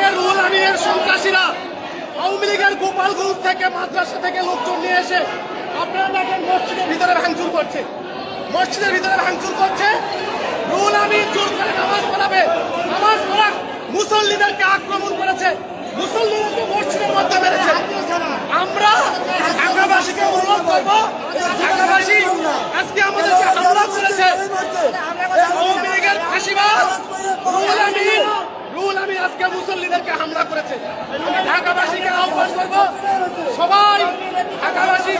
লীগের রুহুল আমিনের সন্ত্রাসীরা আওয়ামী লীগের গোপালগঞ্জ থেকে মাদ্রাসা থেকে লোকজন নিয়ে এসে আপনারা দেখেন মসজিদের ভিতরে ভাঙচুর করছে, মসজিদের ভিতরে ভাঙচুর করছে। রুহুল আমিন জোর করে নামাজ পড়াবে, নামাজ পড়া মুসল্লিদেরকে আক্রমণ করেছে, মুসল্লিদেরকে মসজিদের মধ্যে মেরেছে। আমরা ঢাকাবাসীকে অনুরোধ করবো, ঢাকাবাসী আজকে আমাদেরকে হামলা করেছে আওয়ামী লীগের ফাঁসিবাজ রুহুল আমিন আজকে মুসল্লিদেরকে হামলা করেছে। ঢাকাবাসীকে আহ্বান করবো, সবাই ঢাকাবাসী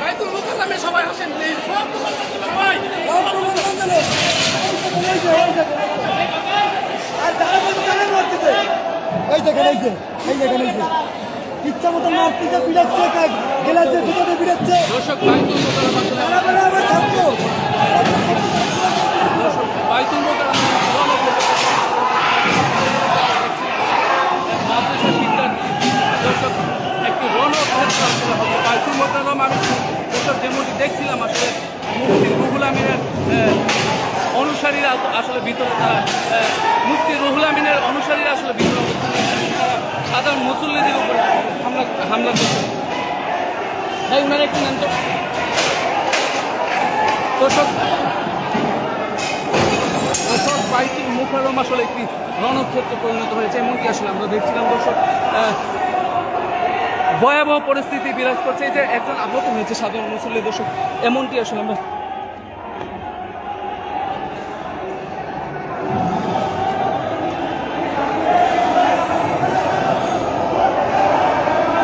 বাইতুল মুকাররমে সবাই আসেন প্লিজ, সবাই। ইচ্ছা মতো মারতেছে, পিড়াচ্ছে, গেলাচ্ছে, ভিতরে পিড়াচ্ছে। বাইতুল মুকাররমে একটি রণক্ষেত্র হবে বাইতুল মুকাররম। আমি দর্শক যেমনটি দেখছিলাম আসলে মুফতি রুহুল আমিনের অনুসারীরা আসলে ভিতরে, তারা মুফতি রুহুল আমিনের অনুসারীরা আসলে ভিতরে তারা সাধারণ মুসল্লিদের উপর হামলা করছে। তাই ওনারা একটু নেন তো দর্শক। বাইতুল মুকাররম আসলে একটি রণক্ষেত্রে পরিণত হয়েছে, এমনকি আসলে আমরা দেখছিলাম দর্শক। ভয়াবহ পরিস্থিতি বিরাজ করছে, এই যে একজন আহত হয়েছে সাধারণ মুসল্লি দর্শক, এমনটি আসলে আমরা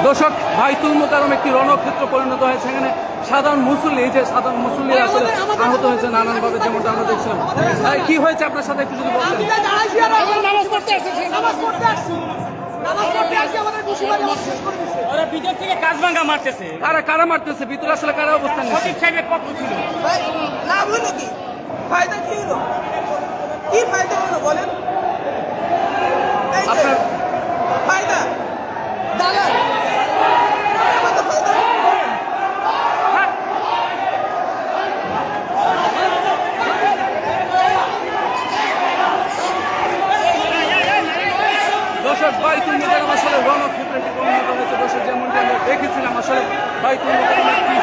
দর্শক। বাইতুল মুকাররম একটি রণক্ষেত্র পরিণত হয়েছে, এখানে সাধারণ মুসল্লি, এই যে সাধারণ মুসল্লি আসলে আহত হয়েছে নানানভাবে, যেমনটা আমরা দেখছিলাম। কি হয়েছে আপনার সাথে একটু যদি বলতেন। ভিতর থেকে কাজ ভাঙা মারতেছে। কারা মারতেছে ভিতরে, আসলে কারা অবস্থান নিচ্ছে? সাহেবের পক্ষ ছিল। লাভ হলো কি? ফায়দা কি হলো? কি ফায়দা হলো বলেন? আপনার ফায়দা দালাল দর্শক, বাইতুল মুকাররম আসলে রণক্ষেত্রে পরিণত হয়েছে দর্শক, যেমনটি আমরা দেখেছিলাম আসলে বাইতুল মুকাররম একটি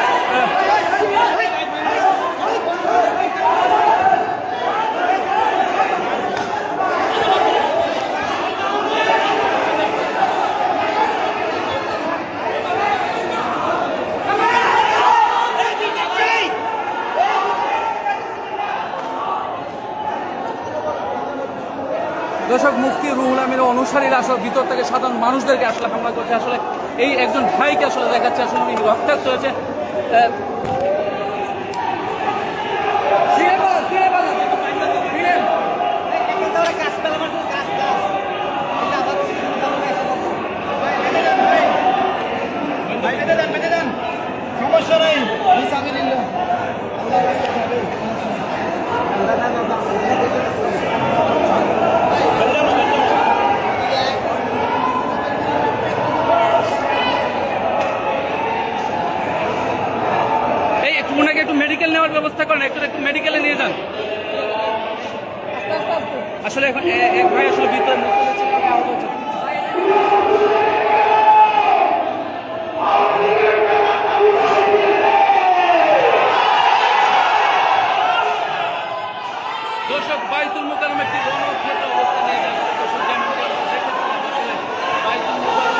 দর্শক, মুফতি রুহুল আমিনের অনুসারীরা আসলে ভিতর থেকে সাধারণ মানুষদেরকে আসলে হামলা করছে। আসলে এই একজন ভাইকে আসলে দেখাচ্ছে আসলে উনি রক্তাক্ত হয়েছে। সমস্যা নাই। ওনাকে একটু মেডিকেল নেওয়ার ব্যবস্থা করেন, একটু মেডিকেলে নিয়ে যান। আসলে এখন এক ভাই আসলে ভিতরে দর্শক, বাইতুল মুকাররম একটি রণক্ষেত্র অবস্থা নিয়ে যাচ্ছে দর্শক, যেমনটি আমরা দেখেছিলাম আসলে বাইতুল মুকাররম।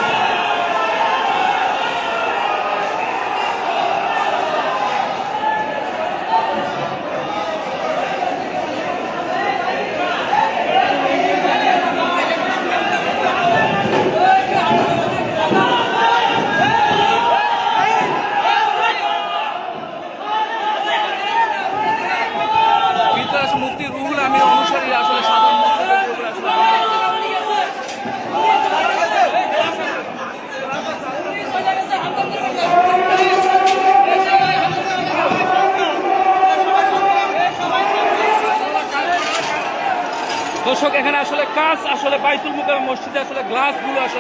মুফতি রুহুল আমিনের অনুসারীরা আসলে সাধারণ মুসল্লিদের উপর আসলে দর্শক, এখানে আসলে কাজ আসলে বাইতুল মুকাররম মসজিদে আসলে গ্লাসগুলো আসলে